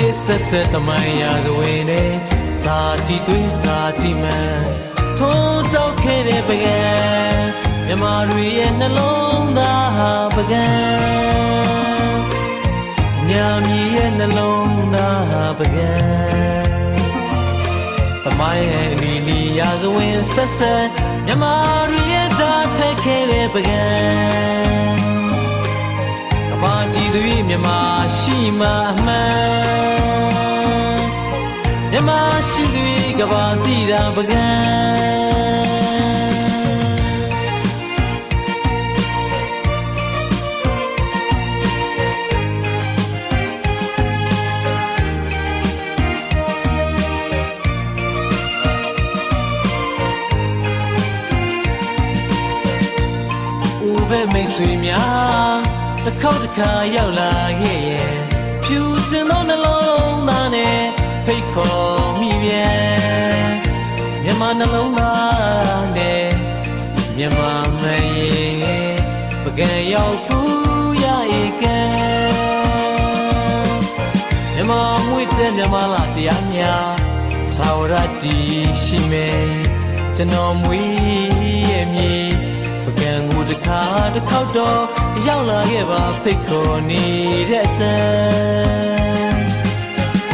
ခေတ်ဆက်ဆက်သမိုင်းရာဇဝင်နဲ့စာတီသွေးစာတီမန်ထုံးတောက်ခဲ့တဲ့ပကံမြမတွေရဲ့နှလုံးသားဟာပကံညာမြည်ရဲ့နှလုံးသားဟာပကံသမိုင်းရဲ့လီလီရာဇဝင်ဆက်ဆက်မြမတွေရဲ့ဓာတ်ထက်ခဲ့တဲ့ပကံပါတီသွေးမြမရှိမှအမှန်မြမရှိသွေးကဘာတီတာပကံဦးပဲမိတ်ဆွေများတစ်ခေါက်တစ်ခါရောက်လာခဲ့ရဲ့ဖြူစင်သောနှလုံးသားနဲ့ဖိတ်ခေါ်မိပြန်မြန်မာနှလုံးသားနဲ့မြန်မာမရဲ့ပကံရောက်ဖူးရဧကံမြန်မာမွေတဲ့မြန်မာလာတရားများသာဝရတီရှိမယ်ကျွန်တော်မွေရဲ့မြေပကံကိုတစ်ခါတစ်ခေါက်တော့ရောက်လာခဲ့ပါဖိတ်ခေါ်နေတဲ့အတန်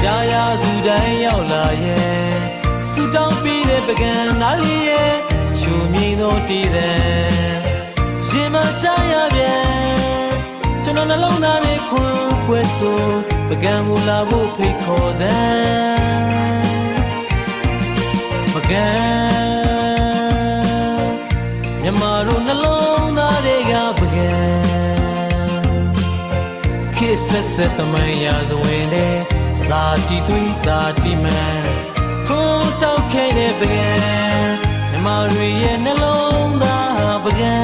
ကြာရသူတိုင်းရောက်လာရဲ့ဆူတောင်းပေးတဲ့ပကံသားလေးရဲ့ရှူမြင့်သောတည်တဲ့ရင်မချရပြန်ကျွန်တော်နှလုံးသားနဲ့ခွန်းဖွဲဆိုပကံကိုလာဖို့ဖိတ်ခေါ်တဲ့ပကံမြမတို့နှလုံးသားတွေကပကံခေတ်ဆက်ဆက်သမိုင်းရာဇဝင်နဲ့စာတီသွေးစာတီမန်ထိုးတောက်ခဲ့တဲ့ပကံမြမတွေရဲ့နှလုံးသားပကံ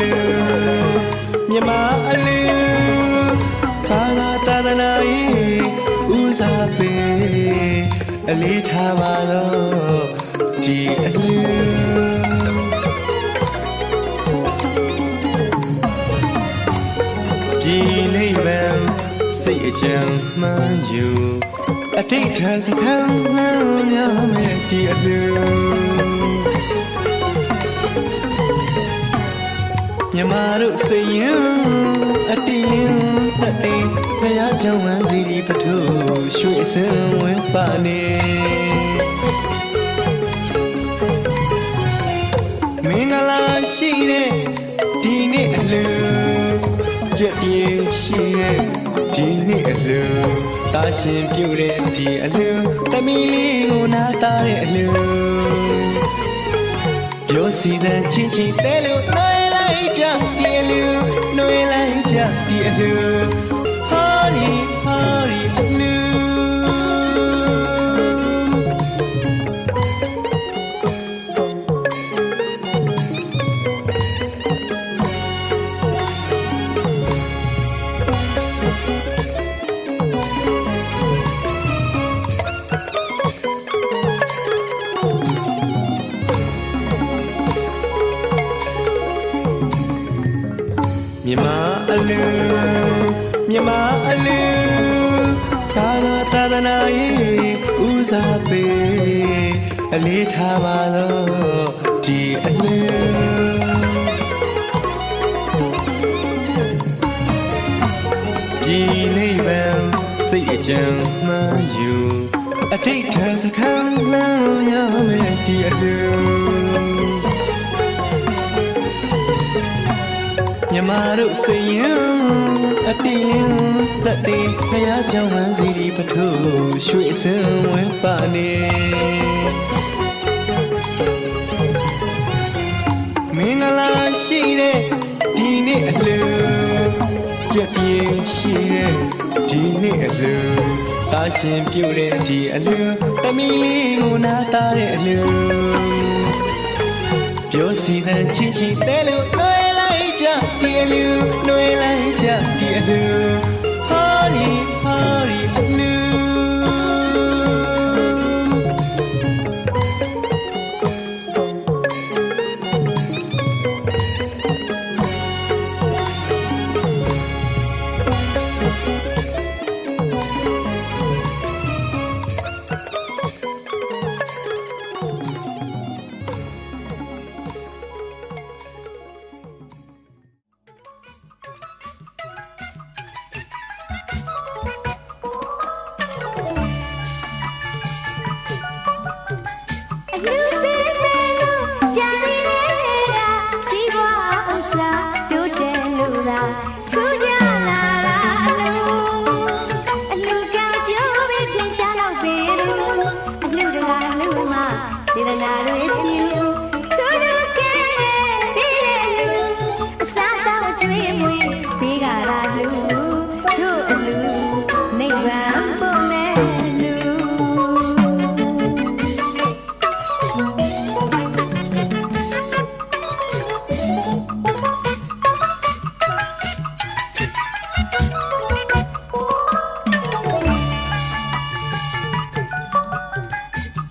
လူမြမအလူဘာသာသာသနာရေးဦးစားပေးအလေးထားပါတော့ဒီအလူပြည်နိဗ္ဗာန်စိတ်အကြံမှန်းယူအတိတ်ထံစခန်းမှန်းများမဲ့ဒီအလူမြမတို့စိတ်ရင်အတီးရင်တတ်တယ်ဖယားကြောင့်ဝမ်းစီဒီပထုရွှေစင်ဝင်ပါနေမင်္ဂလာရှိတဲ့ဒီနေ့အလူကြက်ပြေးရှိတဲ့ဒီနေ့အလူတာရှင်ပြုတဲ့ဒီအလူတမီလေးကိုနားတာတဲ့အလူပြောစီတဲ့ချင်းချင်းတဲလို့နှွေးလိုက်ကြဒီအလူနှွေးလိုက်ကြဒီအလူဟာဒီအလူမြမအလူသာသာသနာရေးဦးစားပေးအလေးထားပါတော့ဒီအလူပြည်နိဗ္ဗာန်စိတ်အကြံမှန်းယူအတိတ်ထံစခန်းမှန်းရမယ်ဒီအလူမြမတို့စိတ်ရင်အတီးရင်တတ်တယ်ဖယားကြောင့်ဝမ်းစီဒီပထုရွှေစင်ဝင်ပါနေမင်္ဂလာရှိတဲ့ဒီနေ့အလူကြက်ပြေးရှိတဲ့ဒီနေ့အလူတာရှင်ပြုတဲ့ဒီအလူတမီလေးကိုနားတာတဲ့အလူပြောစီတဲ့ချင်းချင်းတဲလို့ဒီအလူနှွေးလိုက်ကြဒီအလူဟာဒီအလူ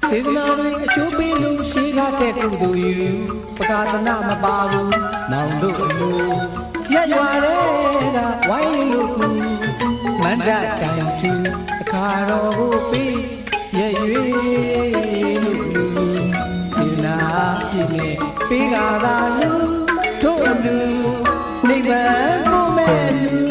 စေတနာတွေအကျိုးပေးလို့ရှိလာတဲ့ကုသိုလ်ယူပကာသနာမပါဘူးနောင်တို့အလိုရက်ရွာတဲ့ကဝိုင်းလို့ကူမန္တတိုင်သူအခါတော်ကိုပေးရဲ့ရွေလို့လူစေတနာပြည့်နေပေးကားသာလူတို့အလူနိဗ္ဗာန်ကိုမဲ့လူ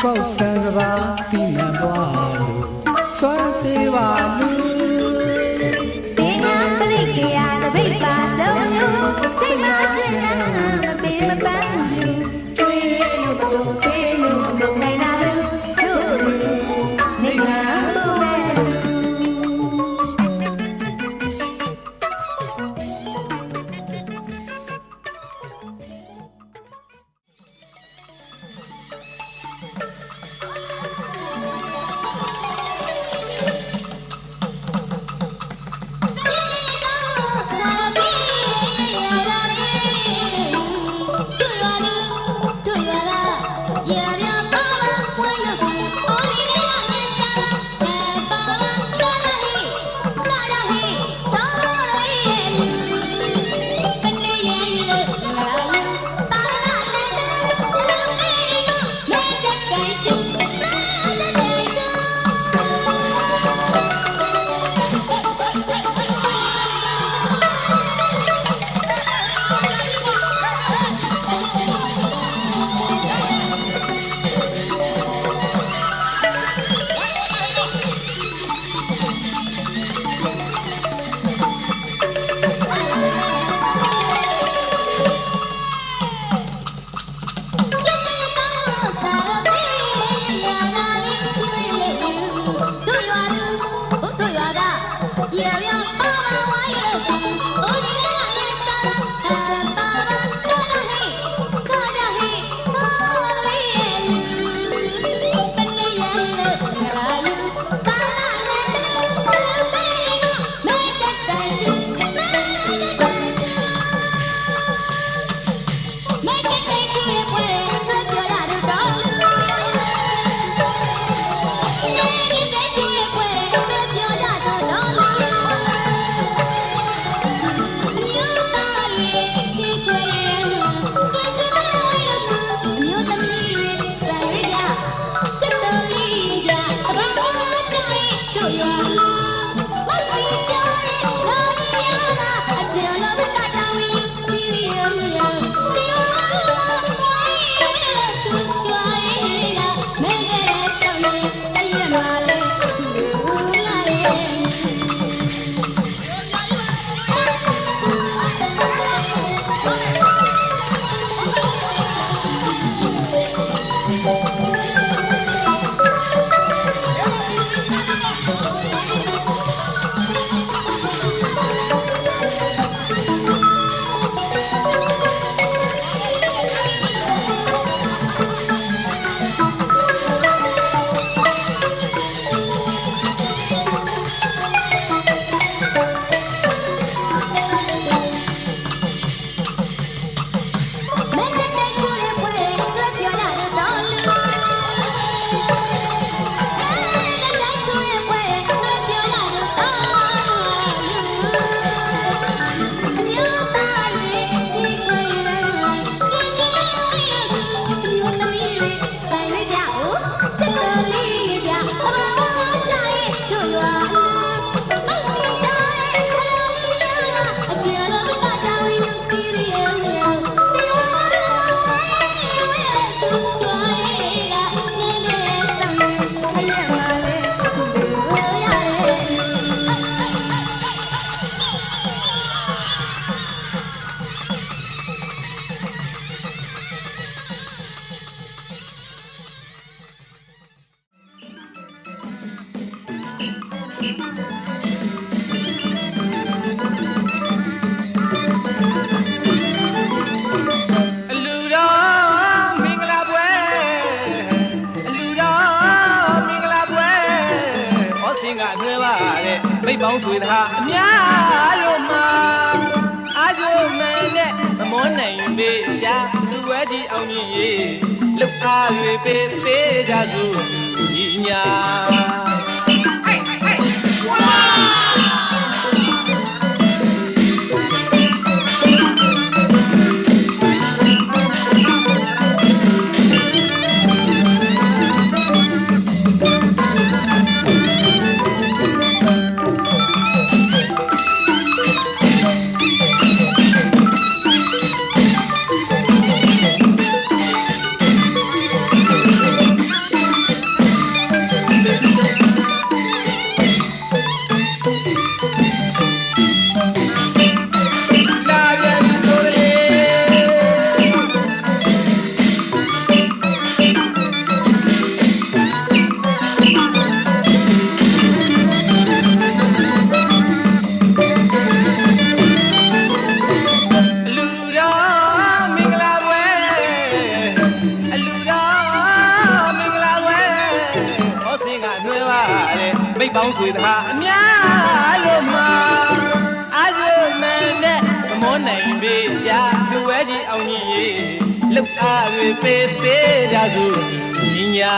ကောက်ဆန်ကဘာပြီးမှန်သွားလို့စွမ်းစေပါလူ ပေးမပန်းဘူးကျွေးလို့မကုန်ပေးလို့မကုန်နိုင်တာလူနေငါပေါ်ပဲမိတ်ပေါင်းဆွေသားအများတို့မှာအားကျိုးမှန်နဲ့မမောနိုင်ပေးရှာလူဝဲကြီးအောင်မြင်ရေးလှုပ်အား၍ပေးကြစို့ညီညာ မိတ်ပေါင်းဆွေသားအများလို့မှာအားစုမှန်နဲ့မမောနိုင်ပေရှာလူဝဲကြီးအောင်ကြီးရေလှုပ်အားတွေပေးပေးကြစို့ညီညာ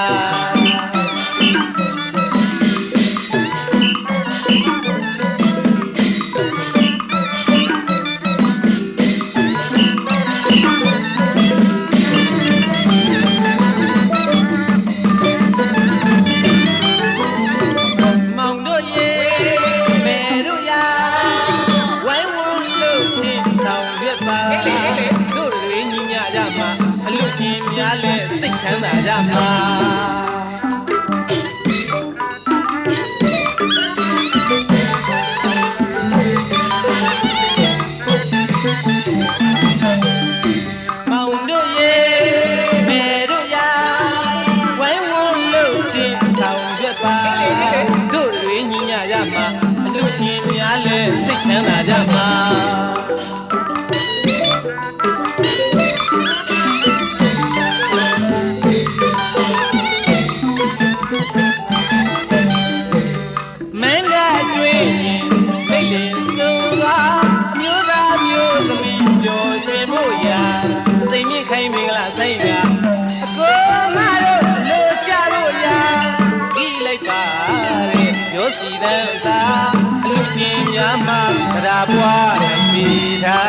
စိတ်ချမ်းသာကြမှာမောင်တို့ရေမေတို့ရာဝိုင်းဝန်းလို့ချင်းဆောင်ရွက်ပါတို့တွေညီညာကြမှာအလူရှင်များလည်းစိတ်ချမ်းသာကြမှာခိုင်မင်္ဂလာဆိုင်ရာအကိုမတို့လိုကြလို့ရာပြီးလိုက်ပါလေရောစီတန်သာအလူရှင်များမှာတရားပွားနိုင်ပြီသာ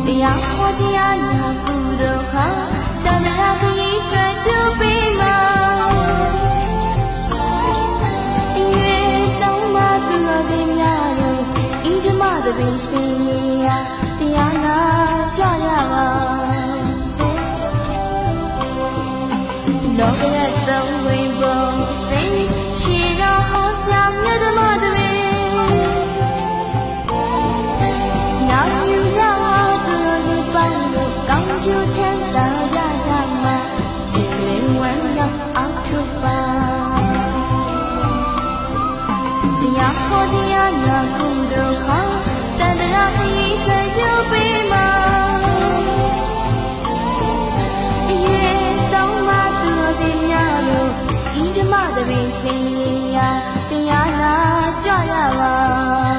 တရားဟောတရားနာကုသိုလ်ဟာတမနာခရီးတွေ့ကြပေးမှာရေတောင်းမှသူတော်စင်များတို့ဤဓမ္မသဘင်စင်ရာတရားနာကြရပါလောကရဲ့သုံးဝင်ပုံစိတ်ချီတော်ဟောကြားမြတ်ဓမ္မသဘင်နာယူကြကောင်းကျိုးချမ်းသာရကြမှာကြည်လင်ဝမ်းမြောက်အောင်ထုတ်ပါတရားဟောတရားနာကုသိုလ်ခေါ်တန်တရာခရီးတွေ့ကြပေးမှာအရေးတောင်းမှသူတော်စင်များတို့ဤဓမ္မသဘင်စင်ရာတရားနာကြရပါ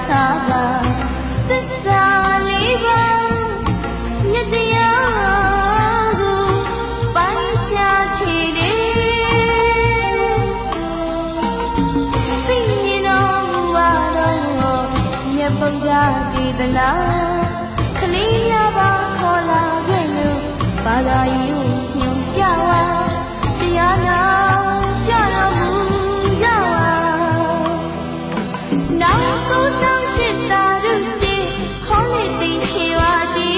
ထားပါသစ္စာလေးပါမြတ်တရားကိုပိုင်းခြားထွေတယ်သိမြင်တော်မူပါတော့မြတ်ဗုဒ္ဓတည်သလားခလေးများပါခေါ်လာခဲ့လို့ဘာသာရေးညွှန်ပြပါတရားနာကြတော်မူကြပါနောက်ကိုတောင်းရှိတာတို့ဒီခေါ်နေသိချေပါဒီ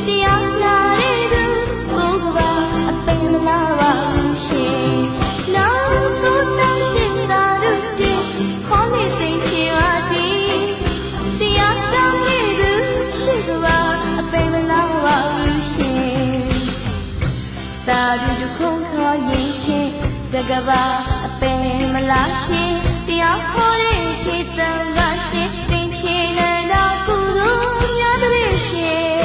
တရားနာတဲ့သူကိုယ်ကပါအပင်မလာပါဘူးရှင်နောက်ကိုတောင်းရှိတာတို့ဒီခေါ်နေသိချေပါဒီတရားတောင်းတဲ့သူရှိကပါအပင်မလာပါဘူးရှင်သာဓုတခုံခေါ်ရင်ချင်းတကဘာအပင်မလာရှင်တရားဟောတဲ့ခေတ္တကရှင်တင်ချေနေတာကုသိုလ်များတဲ့ရှင်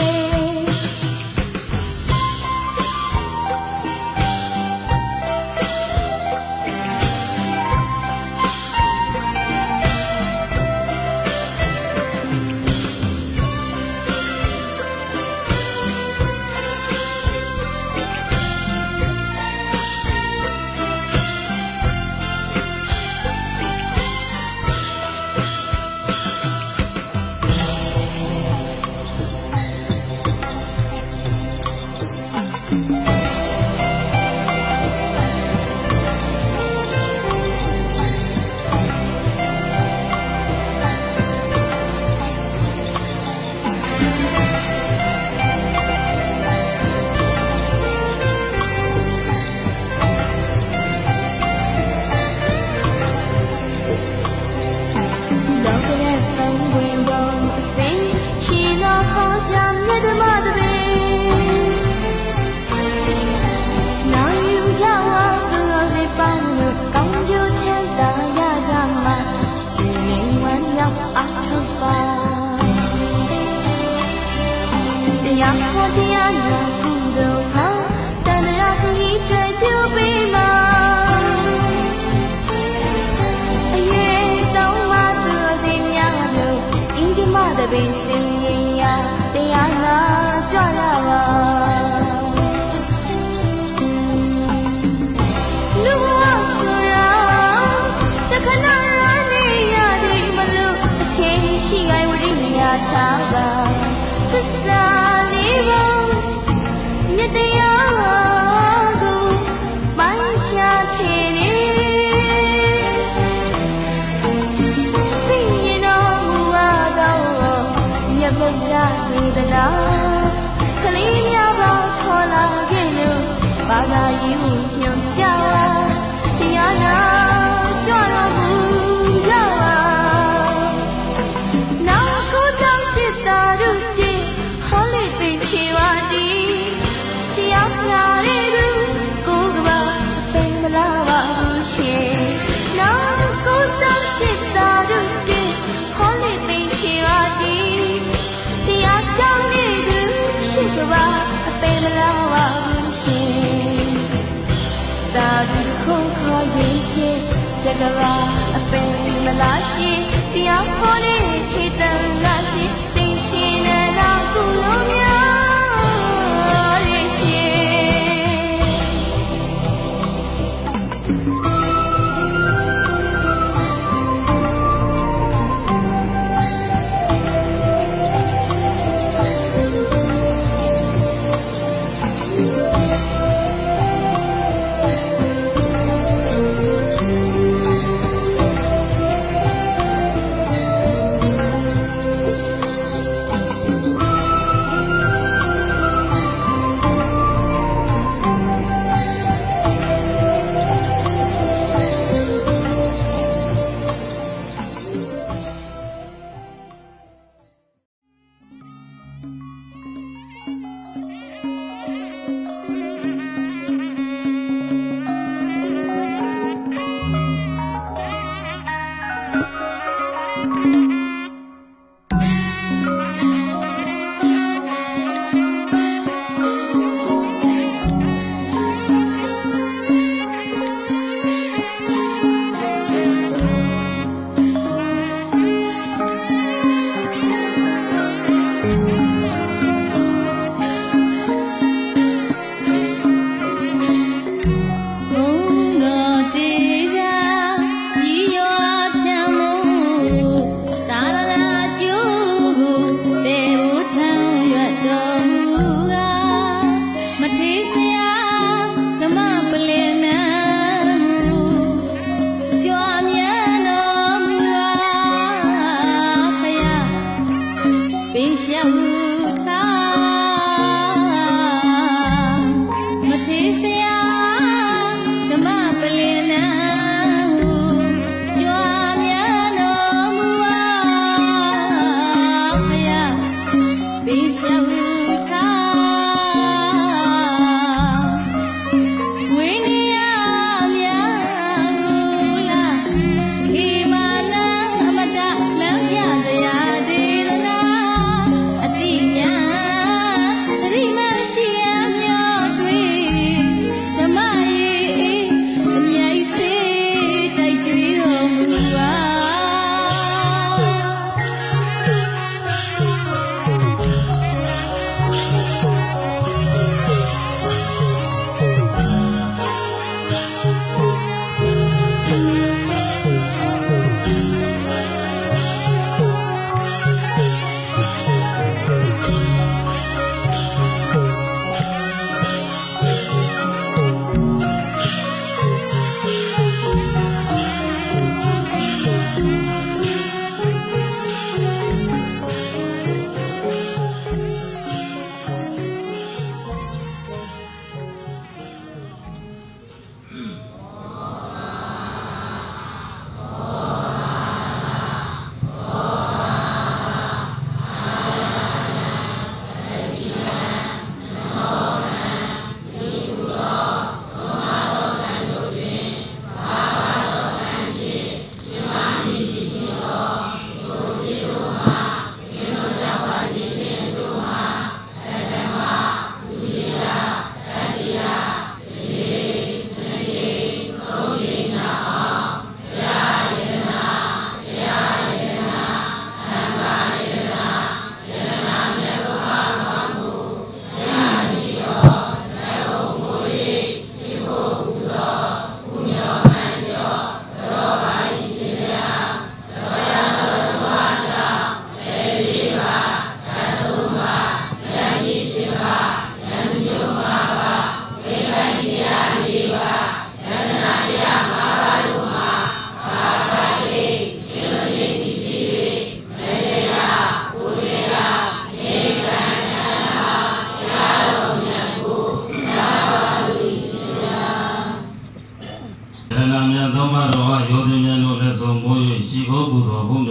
တရားဟောတရားနာကုသိုလ်ဟာတန်ត្រာခရီးတွေ့ကြပေးမှာအရေးတောင်းမှသူစီများလို့အင်းဒီမတပင်စင်ရာတရားနာကြရပါလူဝဆိုရာတခဏရနေရသည်မလို့အချင်းရှိအိုင်ဝိညာထားပါသစ္စာလေးပါမြတ်တရားကိုမိုင်းချထေနေသိရင်တော်မူပါတော့မြတ်ဗုဒ္ဓနေသလားကလေးများပါခေါ်လာခဲ့လို့ဘာသာယူညွန်ကြတရားနာကြတော်မူကြပါနောက်ကိုတောင်းရှိတာတို့တင်ဟောလိပင်ချေပါတီတရားနာတဲ့သူကိုယ်ကပါပင်မလာပါဘူးရှင်နောက်ကိုတောင်းရှိတာတို့တင်ဟောလိပင်ချေပါတီတရားတောင်းတဲ့သူရှိကပါပင်မလာပါဘူးရှင်တာဒီခုခေါ်ရင်ချေတကဘာအပင်မလားရှင်တရားဟောတဲ့ခေတ္တလာရှင်တင်ချင်တဲ့တော့ကုလုံးများရဲ့ရှင်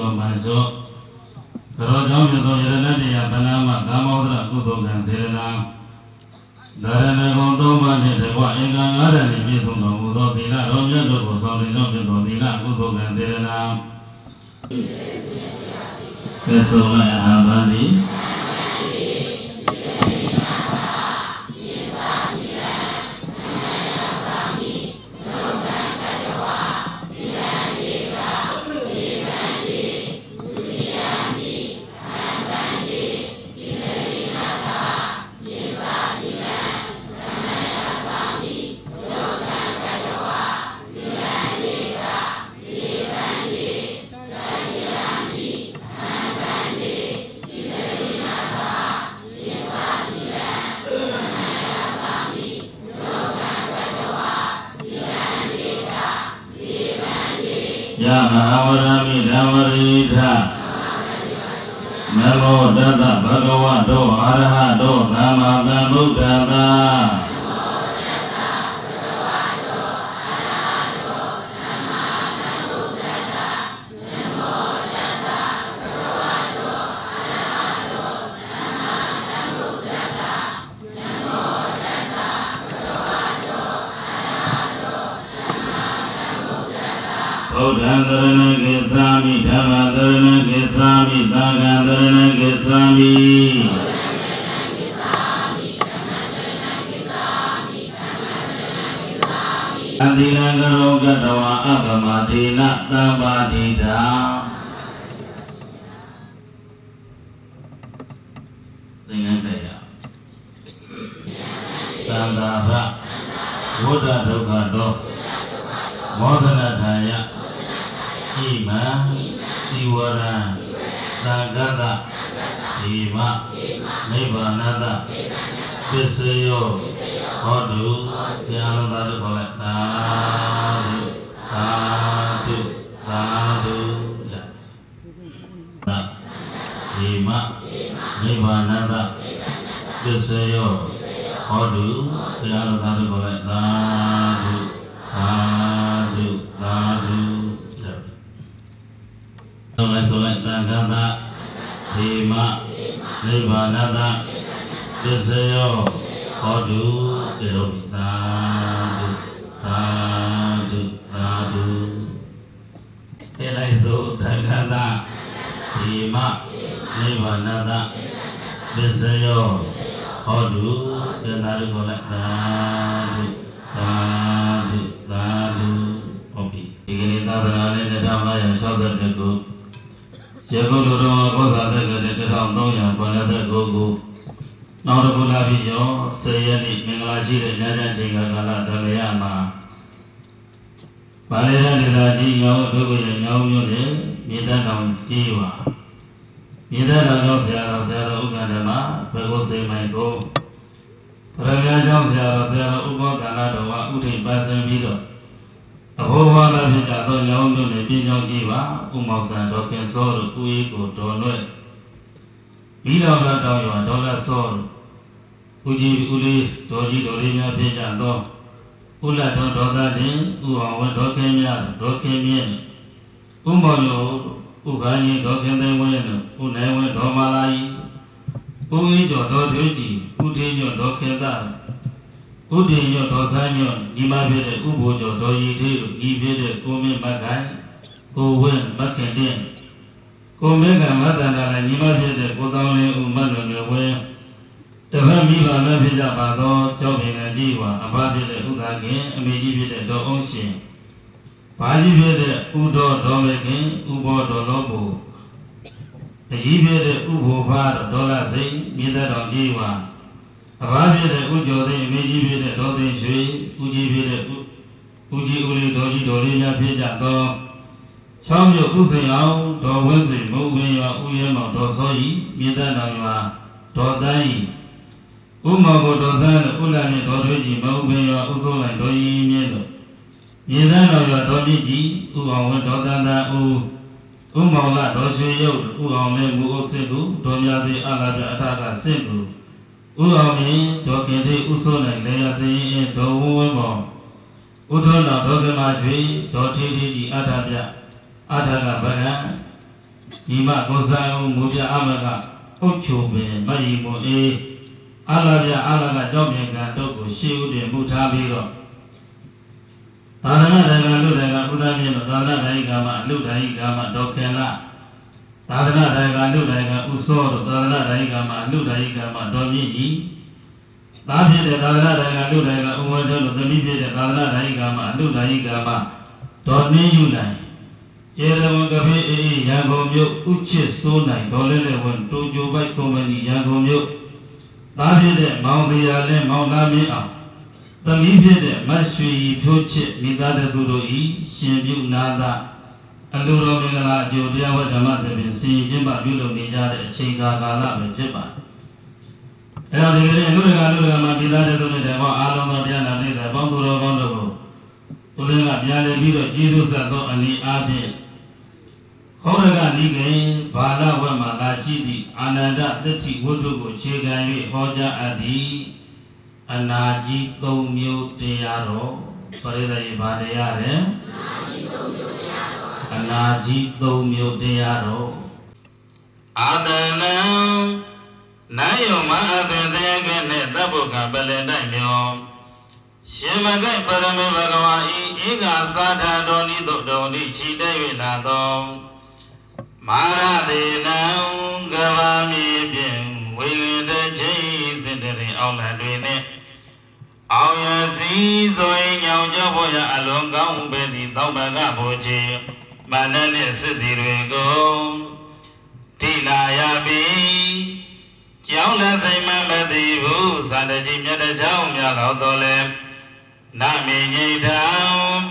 သောမသောကရောကြောင့်သောယရဏတရားပဏာမကာမောဒရကုသိုလ်ကံသေရနာဒါရဏဂုံသုံးပါးနှင့်တကွအင်္ဂါ၅ရဏနှင့်ပြည့်စုံတော်မူသောသီလတော်မြတ်တို့ကိုဆောင်နေသောဖြစ်သောသီလကုသိုလ်ကံသေရနာကဲဆိုလိုက်အာဘာတိယမဟာဝရမိဓမ္မရိထနမောတတဗဂဝတောအရဟတောသမ္မာသမ္ဗုဒ္ဓတ္တဘုဒ္ဓံသရဏဂေသာမိဓမ္မံသရဏဂေသာမိသံဃံသရဏဂေသာမိအန္တိလံကရောကတဝါအပမတိနသံပါတိတာသင်္ကန်းတရားသံသာဘဝိဒ္ဓဒုက္ခတောမောဒနာထာယဣမံသီဝရံသံဃတဒီမနိဗ္ဗာနတပစ္စယောဟောတုတရားလုံးသားတို့ခေါ်လိုက်သာဓုသာဓုသာဓုဒီမနိဗ္ဗာနတပစ္စယောဟောတုတရားလုံးသားတို့ခေါ်လိုက်သာဓုသာဓုသာဓုသောလိုက်သောလိုက်သံဃာသဒေမနိဗ္ဗာနတသစ္စယောဟောတုတေရောသာဓုသာဓုသာဓုတေလိုက်သောသံဃာသဒေမနိဗ္ဗာနတသစ္စယောဟောတုတေသာဓုခေါ်လိုက်သာဓုသာဓုသာဓုဟုတ်ပြီဒီကနေ့သာသနာနဲ့2562ခုယေကုလူတော်ဘောဓတက္ကတဲ့1389ခုနောက်တစ်ခုလာပြီးရော10ရက်နေ့မင်္ဂလာရှိတဲ့ညချမ်းချိန်ကာလဓမ္မယမှာပါဠိရဒေသကြီးရောဒုက္ခရညောင်းမျိုးနဲ့မြေတန်းတော်ကြီးပါမြေတန်းတော်ကျောင်းဆရာတော်ဥက္ကဋ္ဌမဘဂဝတ်စေမိုင်ကိုပရမကျောင်းဆရာတော်ဥပ္ပောကဏ္ဍတော်ကဥထိပ်ပါစင်ပြီးတော့အဘိုးဘွားလည်းဖြစ်ကြသောညောင်းမျိုးနဲ့ပြင်းကြောင်းကြီးပါဥမောက္ကံတော်ကင်စောတို့ဥယျကိုတော်လွဲ့ပြီးတော်ကတောင်းရွာဒေါ်လာစောဥကြီးဥလေးတော်ကြီးတော်လေးများဖြစ်ကြသောဥလတ်တော်ဒေါသတင်ဥအောင်ဝဒေါကင်းများဒေါကင်းမြင့်ဥမောယောဥခိုင်းကြီးဒေါကင်းသိဝဲတို့ဥနိုင်ဝဲဒေါမာလာကြီးဥဝိကျော်ဒေါသွေးကြီးဥထေညောဒေါခေသဥဒိညောဒေါသညောဒီမှာဖြစ်တဲ့ဥဘောကျော်ဒေါရီသေးတို့ဤဖြစ်တဲ့ကိုမင်းမတ်ကိုင်ကိုဝင်းမတ်ခင်တဲ့ကိုမင်းကမတ္တနာလည်းညီမဖြစ်တဲ့ကိုတောင်းလင်းဥမတ်လွန်လွယ်ဝဲတပတ်မိဘလည်းဖြစ်ကြပါသောကျောင်းပင်ကကြီးဝါအဘဖြစ်တဲ့ဥက္ကခင်အမေကြီးဖြစ်တဲ့ဒေါအောင်ရှင်ဘာကြီးဖြစ်တဲ့ဥတော်ဒေါမေခင်ဥဘောဒေါလောဘူအကြီးဖြစ်တဲ့ဥဘောဖားဒေါလသိမြေတတော်ကြီးဝါအဘဖြစ်တဲ့ဥကျော်သိအမေကြီးဖြစ်တဲ့ဒေါသိရွှေဥကြီးဖြစ်တဲ့ဥကြီးဥလေးဒေါ်ကြီးဒေါ်လေးများဖြစ်ကြသောချောင်းမြို့ဥစိန်အောင်ဒေါ်ဝင်းစိန်မုံဝင်းရွာဥရဲမောင်ဒေါ်စောဤမြေတတော်ရွာဒေါ်တန်းဤဥမောဘဒေါ်သန်းဥလနဲ့ဒေါ်ထွေးကြီးမုံဝင်းရွာဥစိုးလိုက်ဒေါ်ရီမြင့်တို့မြေတတော်ရွာဒေါ်မြင့်ကြီးဥအောင်ဝင်းဒေါ်တန်းသာဥမောင်ကဒေါ်ရွှေရုပ်ဥအောင်လည်းမူအုပ်စစ်ကူဒေါ်မြသိအလားပြအထကစင့်ကူဥအောင်မြင့်ဒေါ်ကင်သေးဥစိုးလိုက်လေယာသိရင်ဒေါ်ဝင်းဝင်းမောင်ဥထောနာဒေါ်ကမကျွေဒေါ်ထေးထေးကြီးအထပြအထကဗဟံ ဒီမကိုစားဦးမူပြအမကအုတ်ချိုပင်မယီမွန်အေးအလားပြအလားကကြောက်ပြန်ကတို့ကိုရှေးဦးတင်မှုထားပြီးတော့သာသနာ့တိုင်ကလူတိုင်ကဥဒ္ဒမြင့်တို့သာသနာ့တိုင်ကမှလူတိုင်ကမှဒေါက်ခင်လာသာသနာ့တိုင်ကလူတိုင်ကဥစောတို့သာသနာ့တိုင်ကမှလူတိုင်ကမှဒေါ်မြင့်ကြီးသားဖြစ်တဲ့သာသနာ့တိုင်ကလူတိုင်ကဥဝဒေတို့သမီးဖြစ်တဲ့သာသနာ့တိုင်ကမှလူတိုင်ကမှဒေါ်နှင်းယူနိုင်ကျေရဝံကဖေးအေးရန်ကုန်မြို့ဥချစ်စိုးနိုင်ဒေါ်လေးလေးဝန်တိုဂျိုဘိုက်ကုမ္ပဏီရန်ကုန်မြို့သားဖြစ်တဲ့မောင်တရားလင်းမောင်သားမင်းအောင်သမီးဖြစ်တဲ့မတ်ရွှေရီထိုးချစ်မိသားစုတို့ဤရှင်ပြုနာသာအလိုတော်မင်္ဂလာအကျိုးတရားဝဓမ္မသဖြင့်စီရင်ခြင်းပါပြုလုပ်နေကြတဲ့အချိန်ကာလပဲဖြစ်ပါတယ်။အဲဒီဒီကနေ့လူတွေကမှမိသားစုတွေတဲ့ဘောအားလုံးသောတရားနာနေတဲ့ပေါင်းသူတော်ကောင်းတို့ကိုသူတို့ကပြန်လည်ပြီးတော့ကျေးဇူးဆက်သောအနေအားဖြင့်ဟောရကနိကေဘာလဝတ်မှာလာရှိသည့်အာနန္ဒသတိဝတ္ထုကိုခြေခံ၍ဟောကြားအပ်သည်အနာကြီး၃မျိုးတရားတော်ပရိသေယဘာတရားလဲအနာကြီး၃မျိုးတရားတော်အာတနံနာယောမအသွင်တရားကနဲ့သဗ္ဗုကပလင်တိုက်မြောရှင်မကိပရမေဘဂဝါဤဧကသာထာတော်ဤသို့တော်ဤခြိတဲ့၍လာသောမာရတေနံကဘာမြေဖြင့်ဝေတဲ့ခြင်းစစ်တရင်အောင်လာတွင်နဲ့အောင်ရစီဇွေညောင်ကြောဖို့ရအလွန်ကောင်းပေသည်သောဘကဘုခြင်းမာနနှင့်စစ်သည်တွေကိုတိလာရပြီကြောင်းလည်းစိတ်မမသိဘူးသာတကြီးမြတ်တဲ့ကြောင်းများတော်တော်လဲနာမေငိထံ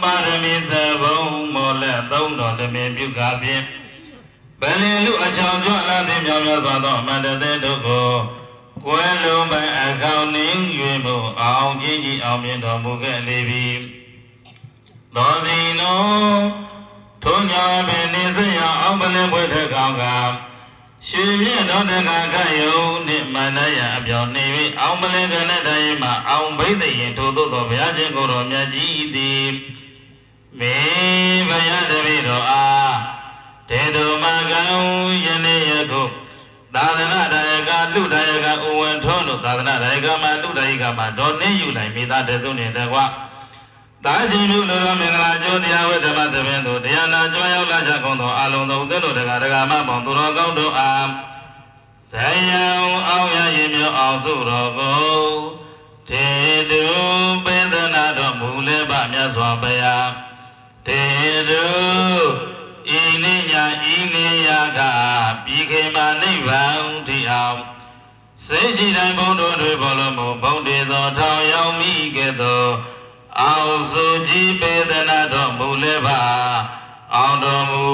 ပါရမီသဘုံမောလက်သုံးတော်တမင်ပြုကားဖြင့်ဗလင်လူအချောင်ကျွမ်းလာသည်မြောင်များစွာသောမန္တသေးတို့ကိုကွယ်လုံးပိုင်အကောင်နှင်း၍မို့အောင်ကြီးကြီးအောင်မြင်တော်မူခဲ့လေပြီသောစီနောထုံးညာပင်နေစရအောင်ပလင်ပွဲထက်ကောင်ကရှင်မြင့်တော်တက္ကခယုံနှင့်မန္တရအပြောင်းနေ၍အောင်ပလင်ကနဲ့တိုင်းမှာအောင်ဘိသိရင်ထို့သောဘုရားရှင်ကိုယ်တော်မြတ်ကြီးသည်မေဘယတပိတော်အားတေတုမကံယနေ့ယခုသာသနာတရားကလူတရားကဥဝင်ထုံးတို့သာသနာတရားကမှလူတရားကမှဒေါ်နှင်းယူနိုင်မိသားတဲ့သူနှင့်တကွသာရှင်လူလိုတော်မင်္ဂလာကျိုးတရားဝိဓမ္မသဘင်တို့တရားနာကြွရောက်လာကြကုန်သောအလုံးစုံသင်တို့တရားဒဂမပေါင်းသူတော်ကောင်းတို့အားဇယံအောင်ရရင်မြောက်အောင်စုတော်ကိုတေတုပေသနာတော်မူလေပမြတ်စွာဘုရားတေတုဤနိညာဤနေရာကပြီးခေမာနိဗ္ဗာန်တိအောင်စိတ်ရှိတိုင်းဘုံတို့တွေဘောလုံးမဘုံတေသောထောင်ရောက်မိကဲ့သို့အောင်စုကြည်ပေသနာတော်မူလေပါအောင်တော်မူ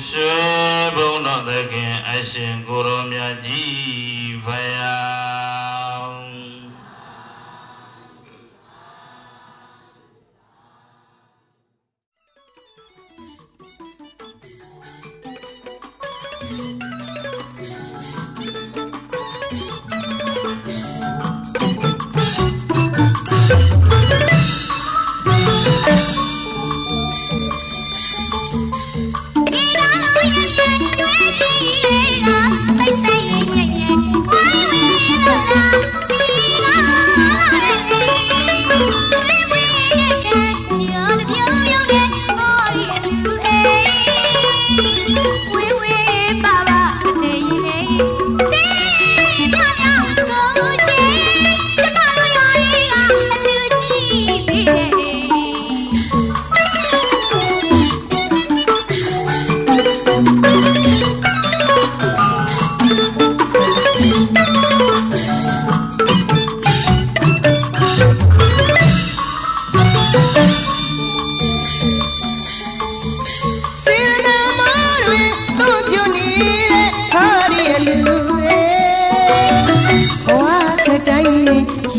ရွှေဘုံတော်သခင်အရှင်ကိုယ်တော်မြတ်ကြီးဖယား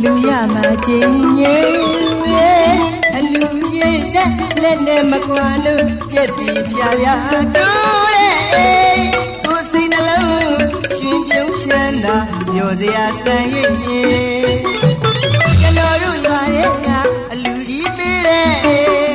လူရမှာခြင်းရဲ့အလူရဲ့ဆက်လက်နဲ့မကွာလို့ကြက်တီပြပြတိုးတဲ့ကိုယ်စိတ်နှလုံးရှင်ပြုံးချမ်းသာမျိုးစရာဆန်းရဲ့ကျွန်တော်တို့ရွာရဲ့အလူကြီးပေးတဲ့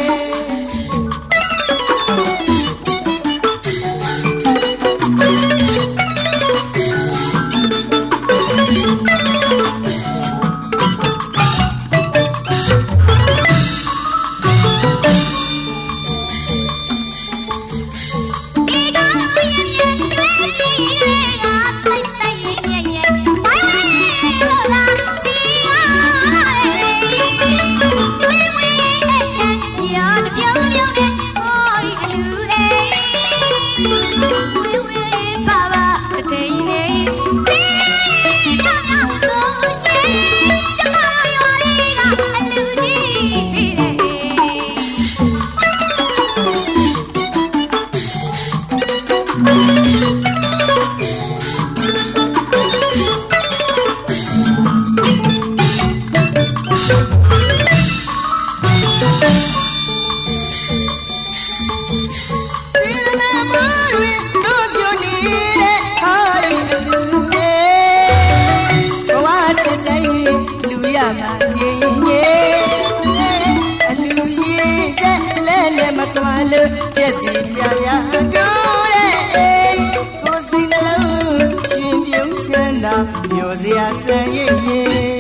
ရဲ့